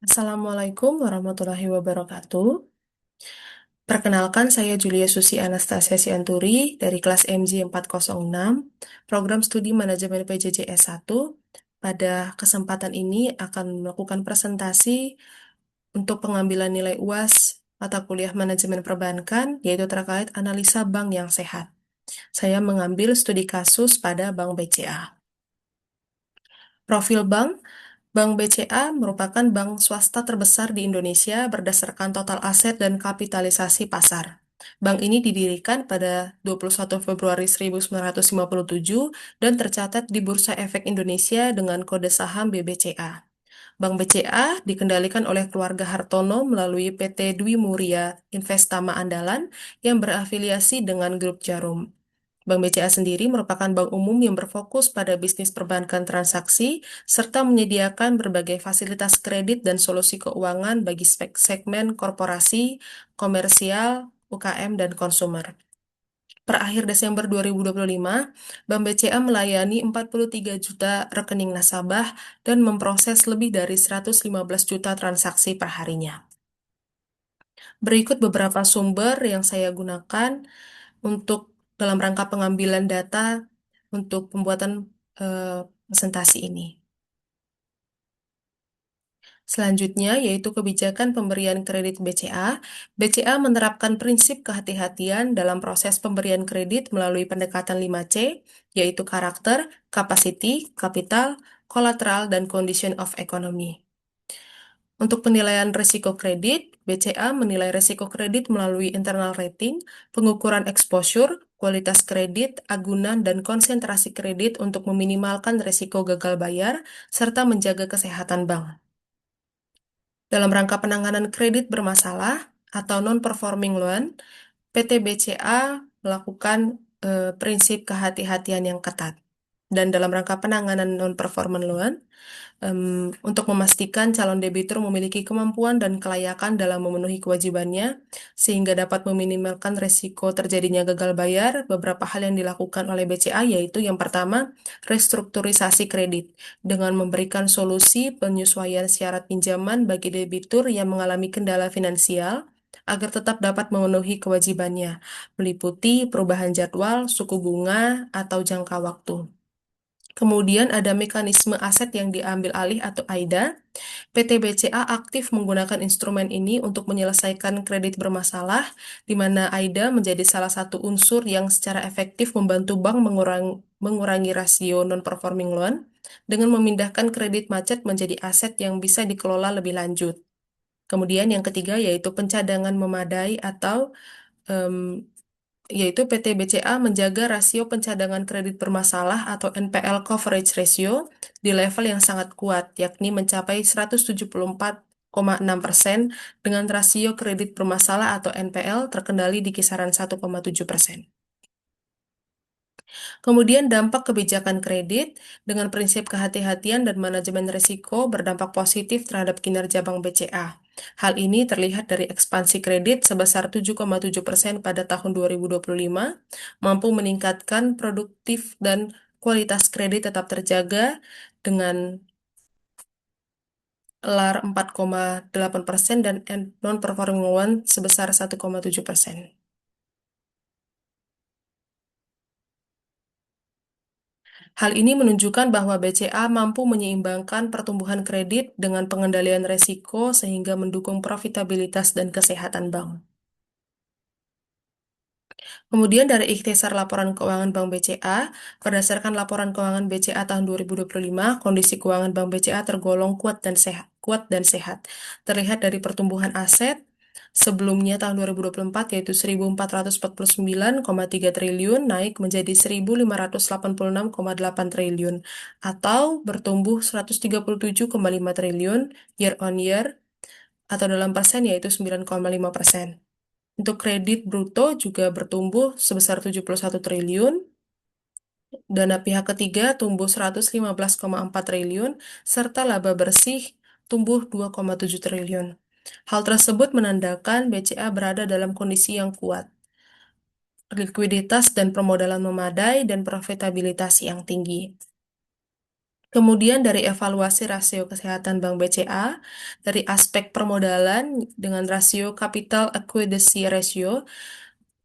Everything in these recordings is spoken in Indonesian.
Assalamualaikum warahmatullahi wabarakatuh. Perkenalkan, saya Julia Susi Anastasia Sianturi dari kelas MJ 406, Program Studi Manajemen PJJ S1. Pada kesempatan ini akan melakukan presentasi untuk pengambilan nilai UAS mata kuliah Manajemen Perbankan, yaitu terkait analisa bank yang sehat. Saya mengambil studi kasus pada Bank BCA. Profil bank Bank BCA merupakan bank swasta terbesar di Indonesia berdasarkan total aset dan kapitalisasi pasar. Bank ini didirikan pada 21 Februari 1957 dan tercatat di Bursa Efek Indonesia dengan kode saham BBCA. Bank BCA dikendalikan oleh keluarga Hartono melalui PT Dwi Muria Investama Andalan yang berafiliasi dengan Grup Jarum. Bank BCA sendiri merupakan bank umum yang berfokus pada bisnis perbankan transaksi, serta menyediakan berbagai fasilitas kredit dan solusi keuangan bagi segmen korporasi, komersial, UKM, dan konsumer. Per akhir Desember 2025, Bank BCA melayani 43 juta rekening nasabah dan memproses lebih dari 115 juta transaksi per harinya. Berikut beberapa sumber yang saya gunakan untuk dalam rangka pengambilan data untuk pembuatan presentasi ini. Selanjutnya, yaitu kebijakan pemberian kredit BCA. BCA menerapkan prinsip kehati-hatian dalam proses pemberian kredit melalui pendekatan 5C, yaitu karakter, capacity, kapital, collateral, dan condition of economy. Untuk penilaian risiko kredit, BCA menilai risiko kredit melalui internal rating, pengukuran exposure, kualitas kredit, agunan, dan konsentrasi kredit untuk meminimalkan risiko gagal bayar, serta menjaga kesehatan bank. Dalam rangka penanganan kredit bermasalah atau non-performing loan, PT BCA melakukan prinsip kehati-hatian yang ketat. Dan dalam rangka penanganan non-performing loan, untuk memastikan calon debitur memiliki kemampuan dan kelayakan dalam memenuhi kewajibannya, sehingga dapat meminimalkan risiko terjadinya gagal bayar, beberapa hal yang dilakukan oleh BCA yaitu yang pertama, restrukturisasi kredit, dengan memberikan solusi penyesuaian syarat pinjaman bagi debitur yang mengalami kendala finansial, agar tetap dapat memenuhi kewajibannya, meliputi perubahan jadwal, suku bunga, atau jangka waktu. Kemudian ada mekanisme aset yang diambil alih atau AIDA. PT BCA aktif menggunakan instrumen ini untuk menyelesaikan kredit bermasalah, di mana AIDA menjadi salah satu unsur yang secara efektif membantu bank mengurangi rasio non-performing loan dengan memindahkan kredit macet menjadi aset yang bisa dikelola lebih lanjut. Kemudian yang ketiga yaitu pencadangan memadai atau em, yaitu PT BCA menjaga rasio pencadangan kredit bermasalah atau NPL coverage ratio di level yang sangat kuat, yakni mencapai 174,6% dengan rasio kredit bermasalah atau NPL terkendali di kisaran 1,7%. Kemudian dampak kebijakan kredit dengan prinsip kehati-hatian dan manajemen risiko berdampak positif terhadap kinerja Bank BCA. Hal ini terlihat dari ekspansi kredit sebesar 7,7% pada tahun 2025, mampu meningkatkan produktif dan kualitas kredit tetap terjaga dengan LAR 4,8% dan non-performing loan sebesar 1,7%. Hal ini menunjukkan bahwa BCA mampu menyeimbangkan pertumbuhan kredit dengan pengendalian risiko sehingga mendukung profitabilitas dan kesehatan bank. Kemudian dari ikhtisar laporan keuangan Bank BCA, berdasarkan laporan keuangan BCA tahun 2025, kondisi keuangan Bank BCA tergolong kuat dan sehat. Terlihat dari pertumbuhan aset sebelumnya tahun 2024 yaitu 1.449,3 triliun naik menjadi 1.586,8 triliun atau bertumbuh 137,5 triliun year on year atau dalam persen yaitu 9,5%. Untuk kredit bruto juga bertumbuh sebesar 71 triliun, dana pihak ketiga tumbuh 115,4 triliun, serta laba bersih tumbuh 2,7 triliun. Hal tersebut menandakan BCA berada dalam kondisi yang kuat, likuiditas dan permodalan memadai, dan profitabilitas yang tinggi. Kemudian dari evaluasi rasio kesehatan Bank BCA, dari aspek permodalan dengan rasio capital adequacy ratio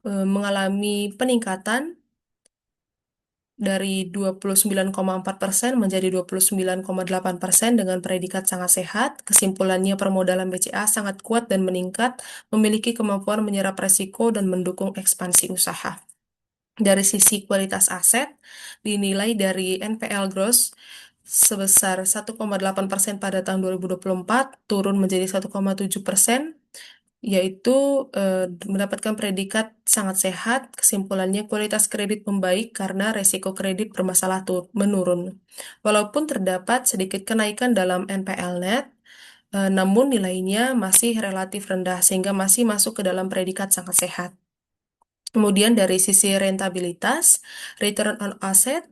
mengalami peningkatan dari 29,4% menjadi 29,8% dengan predikat sangat sehat. Kesimpulannya permodalan BCA sangat kuat dan meningkat, memiliki kemampuan menyerap risiko dan mendukung ekspansi usaha. Dari sisi kualitas aset, dinilai dari NPL gross sebesar 1,8% pada tahun 2024, turun menjadi 1,7%, yaitu mendapatkan predikat sangat sehat. Kesimpulannya kualitas kredit membaik karena resiko kredit bermasalah menurun. Walaupun terdapat sedikit kenaikan dalam NPL net, namun nilainya masih relatif rendah sehingga masih masuk ke dalam predikat sangat sehat. Kemudian dari sisi rentabilitas, return on asset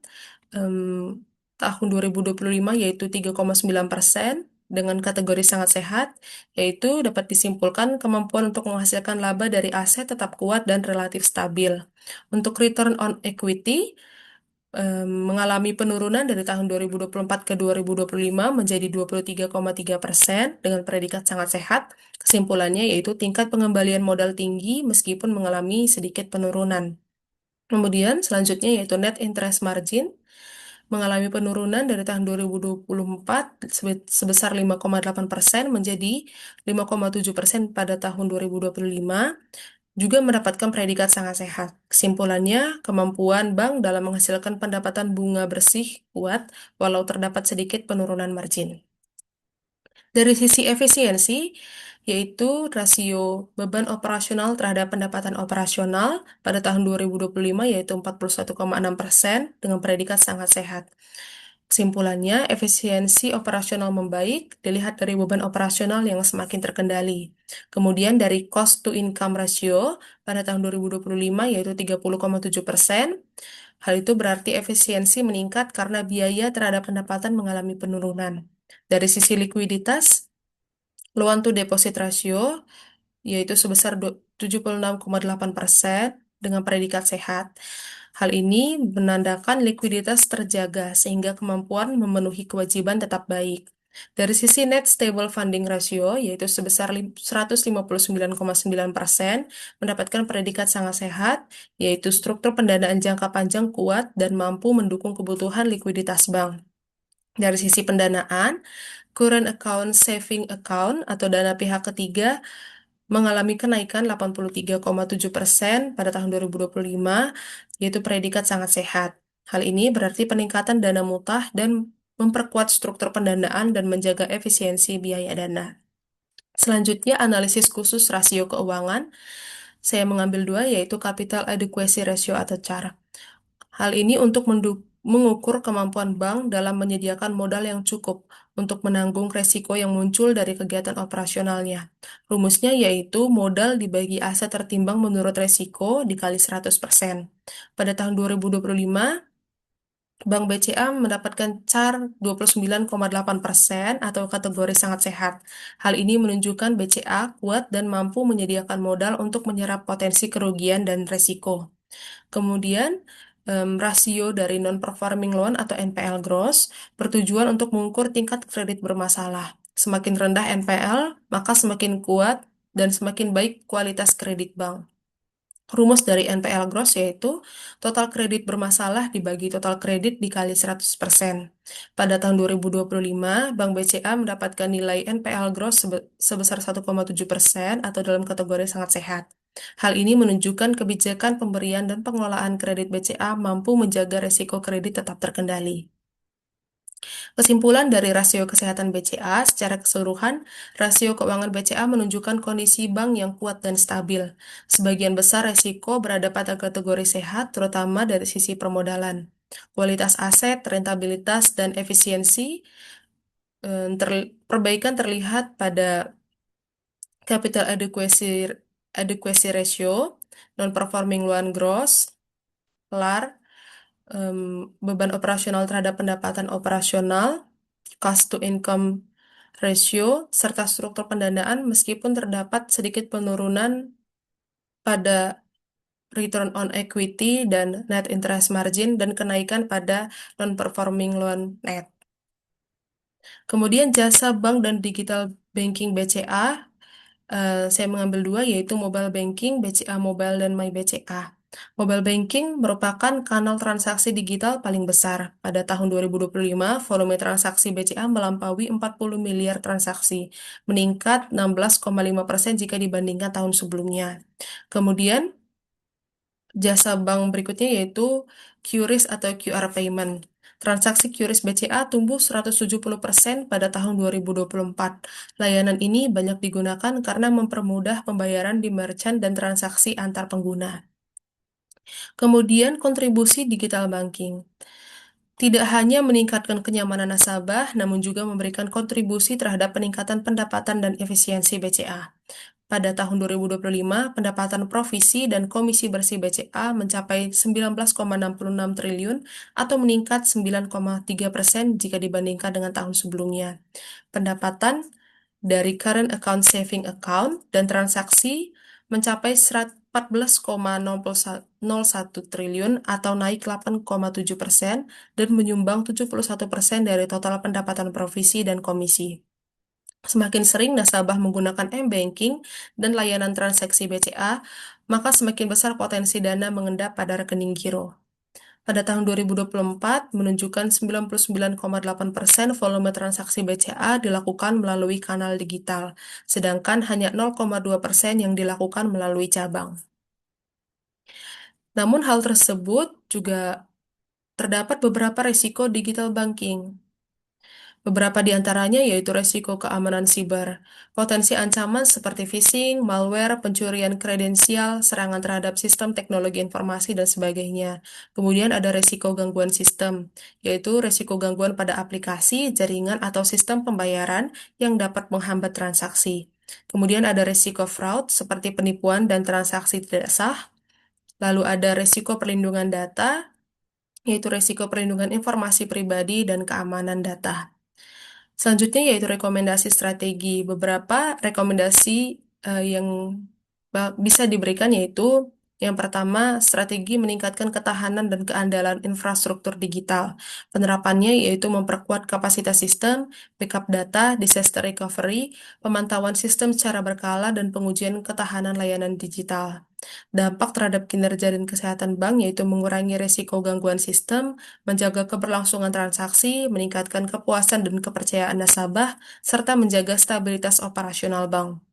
tahun 2025 yaitu 3,9% dengan kategori sangat sehat, yaitu dapat disimpulkan kemampuan untuk menghasilkan laba dari aset tetap kuat dan relatif stabil. Untuk return on equity, mengalami penurunan dari tahun 2024 ke 2025 menjadi 23,3% dengan predikat sangat sehat. Kesimpulannya yaitu tingkat pengembalian modal tinggi meskipun mengalami sedikit penurunan. Kemudian selanjutnya yaitu net interest margin mengalami penurunan dari tahun 2024 sebesar 5,8% menjadi 5,7% pada tahun 2025, juga mendapatkan predikat sangat sehat. Kesimpulannya, kemampuan bank dalam menghasilkan pendapatan bunga bersih kuat walau terdapat sedikit penurunan margin. Dari sisi efisiensi, yaitu rasio beban operasional terhadap pendapatan operasional pada tahun 2025 yaitu 41,6% dengan predikat sangat sehat. Kesimpulannya, efisiensi operasional membaik dilihat dari beban operasional yang semakin terkendali. Kemudian dari cost to income ratio pada tahun 2025 yaitu 30,7%. Hal itu berarti efisiensi meningkat karena biaya terhadap pendapatan mengalami penurunan. Dari sisi likuiditas, loan to deposit ratio yaitu sebesar 76,8% dengan predikat sehat. Hal ini menandakan likuiditas terjaga sehingga kemampuan memenuhi kewajiban tetap baik. Dari sisi net stable funding ratio, yaitu sebesar 159,9%, mendapatkan predikat sangat sehat, yaitu struktur pendanaan jangka panjang kuat dan mampu mendukung kebutuhan likuiditas bank. Dari sisi pendanaan, current account saving account atau dana pihak ketiga mengalami kenaikan 83,7% pada tahun 2025, yaitu predikat sangat sehat. Hal ini berarti peningkatan dana mutah dan memperkuat struktur pendanaan dan menjaga efisiensi biaya dana. Selanjutnya, analisis khusus rasio keuangan. Saya mengambil dua, yaitu capital adequacy ratio atau CAR. Hal ini untuk mengukur kemampuan bank dalam menyediakan modal yang cukup untuk menanggung resiko yang muncul dari kegiatan operasionalnya. Rumusnya yaitu modal dibagi aset tertimbang menurut resiko dikali 100%. Pada tahun 2025, Bank BCA mendapatkan CAR 29,8% atau kategori sangat sehat. Hal ini menunjukkan BCA kuat dan mampu menyediakan modal untuk menyerap potensi kerugian dan resiko. Kemudian, rasio dari non-performing loan atau NPL gross bertujuan untuk mengukur tingkat kredit bermasalah. Semakin rendah NPL, maka semakin kuat dan semakin baik kualitas kredit bank. Rumus dari NPL gross yaitu total kredit bermasalah dibagi total kredit dikali 100%. Pada tahun 2025, Bank BCA mendapatkan nilai NPL gross sebesar 1,7% atau dalam kategori sangat sehat. Hal ini menunjukkan kebijakan pemberian dan pengelolaan kredit BCA mampu menjaga resiko kredit tetap terkendali. Kesimpulan dari rasio kesehatan BCA, secara keseluruhan, rasio keuangan BCA menunjukkan kondisi bank yang kuat dan stabil. Sebagian besar resiko berada pada kategori sehat, terutama dari sisi permodalan. Kualitas aset, rentabilitas, dan efisiensi perbaikan terlihat pada capital adequacy ratio, non-performing loan gross, LAR, beban operasional terhadap pendapatan operasional, cost to income ratio, serta struktur pendanaan meskipun terdapat sedikit penurunan pada return on equity dan net interest margin dan kenaikan pada non-performing loan net. Kemudian jasa bank dan digital banking BCA, saya mengambil dua, yaitu mobile banking, BCA Mobile, dan My BCA. Mobile banking merupakan kanal transaksi digital paling besar. Pada tahun 2025, volume transaksi BCA melampaui 40 miliar transaksi, meningkat 16,5% jika dibandingkan tahun sebelumnya. Kemudian, jasa bank berikutnya yaitu QRIS atau QR Payment. Transaksi QRIS BCA tumbuh 170% pada tahun 2024. Layanan ini banyak digunakan karena mempermudah pembayaran di merchant dan transaksi antar pengguna. Kemudian kontribusi digital banking. Tidak hanya meningkatkan kenyamanan nasabah, namun juga memberikan kontribusi terhadap peningkatan pendapatan dan efisiensi BCA. Pada tahun 2025, pendapatan provisi dan komisi bersih BCA mencapai 19,66 triliun atau meningkat 9,3% jika dibandingkan dengan tahun sebelumnya. Pendapatan dari current account saving account dan transaksi mencapai 14,01 triliun atau naik 8,7% dan menyumbang 71% dari total pendapatan provisi dan komisi. Semakin sering nasabah menggunakan m-banking dan layanan transaksi BCA, maka semakin besar potensi dana mengendap pada rekening giro. Pada tahun 2024, menunjukkan 99,8% volume transaksi BCA dilakukan melalui kanal digital, sedangkan hanya 0,2% yang dilakukan melalui cabang. Namun hal tersebut juga terdapat beberapa risiko digital banking. Beberapa di antaranya yaitu resiko keamanan siber, potensi ancaman seperti phishing, malware, pencurian kredensial, serangan terhadap sistem teknologi informasi, dan sebagainya. Kemudian ada resiko gangguan sistem, yaitu resiko gangguan pada aplikasi, jaringan, atau sistem pembayaran yang dapat menghambat transaksi. Kemudian ada resiko fraud seperti penipuan dan transaksi tidak sah. Lalu ada resiko perlindungan data, yaitu resiko perlindungan informasi pribadi dan keamanan data. Selanjutnya yaitu rekomendasi strategi. Beberapa rekomendasi yang bisa diberikan yaitu yang pertama, strategi meningkatkan ketahanan dan keandalan infrastruktur digital. Penerapannya yaitu memperkuat kapasitas sistem, backup data, disaster recovery, pemantauan sistem secara berkala, dan pengujian ketahanan layanan digital. Dampak terhadap kinerja dan kesehatan bank yaitu mengurangi risiko gangguan sistem, menjaga keberlangsungan transaksi, meningkatkan kepuasan dan kepercayaan nasabah, serta menjaga stabilitas operasional bank.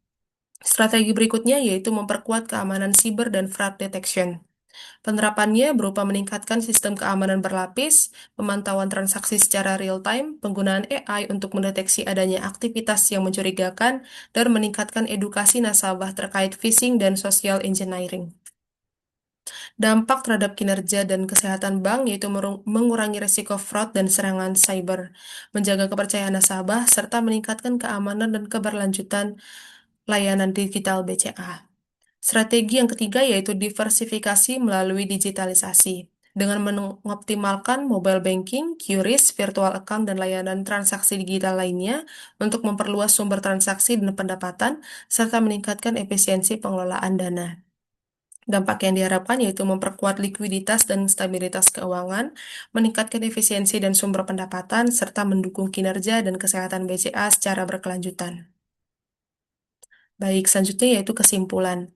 Strategi berikutnya yaitu memperkuat keamanan siber dan fraud detection. Penerapannya berupa meningkatkan sistem keamanan berlapis, pemantauan transaksi secara real-time, penggunaan AI untuk mendeteksi adanya aktivitas yang mencurigakan, dan meningkatkan edukasi nasabah terkait phishing dan social engineering. Dampak terhadap kinerja dan kesehatan bank yaitu mengurangi risiko fraud dan serangan cyber, menjaga kepercayaan nasabah, serta meningkatkan keamanan dan keberlanjutan layanan digital BCA. Strategi yang ketiga yaitu diversifikasi melalui digitalisasi. Dengan mengoptimalkan mobile banking, QRIS, virtual account, dan layanan transaksi digital lainnya untuk memperluas sumber transaksi dan pendapatan, serta meningkatkan efisiensi pengelolaan dana. Dampak yang diharapkan yaitu memperkuat likuiditas dan stabilitas keuangan, meningkatkan efisiensi dan sumber pendapatan, serta mendukung kinerja dan kesehatan BCA secara berkelanjutan. Baik, selanjutnya yaitu kesimpulan.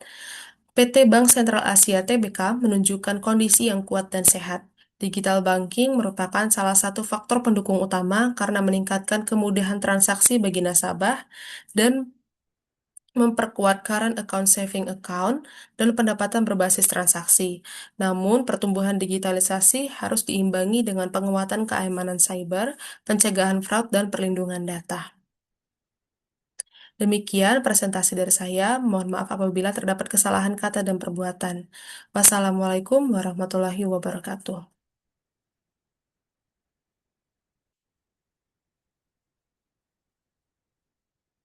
PT Bank Sentral Asia (TBK) menunjukkan kondisi yang kuat dan sehat. Digital banking merupakan salah satu faktor pendukung utama karena meningkatkan kemudahan transaksi bagi nasabah dan memperkuat current account saving account dan pendapatan berbasis transaksi. Namun, pertumbuhan digitalisasi harus diimbangi dengan penguatan keamanan cyber, pencegahan fraud, dan perlindungan data. Demikian presentasi dari saya. Mohon maaf apabila terdapat kesalahan kata dan perbuatan. Wassalamualaikum warahmatullahi wabarakatuh.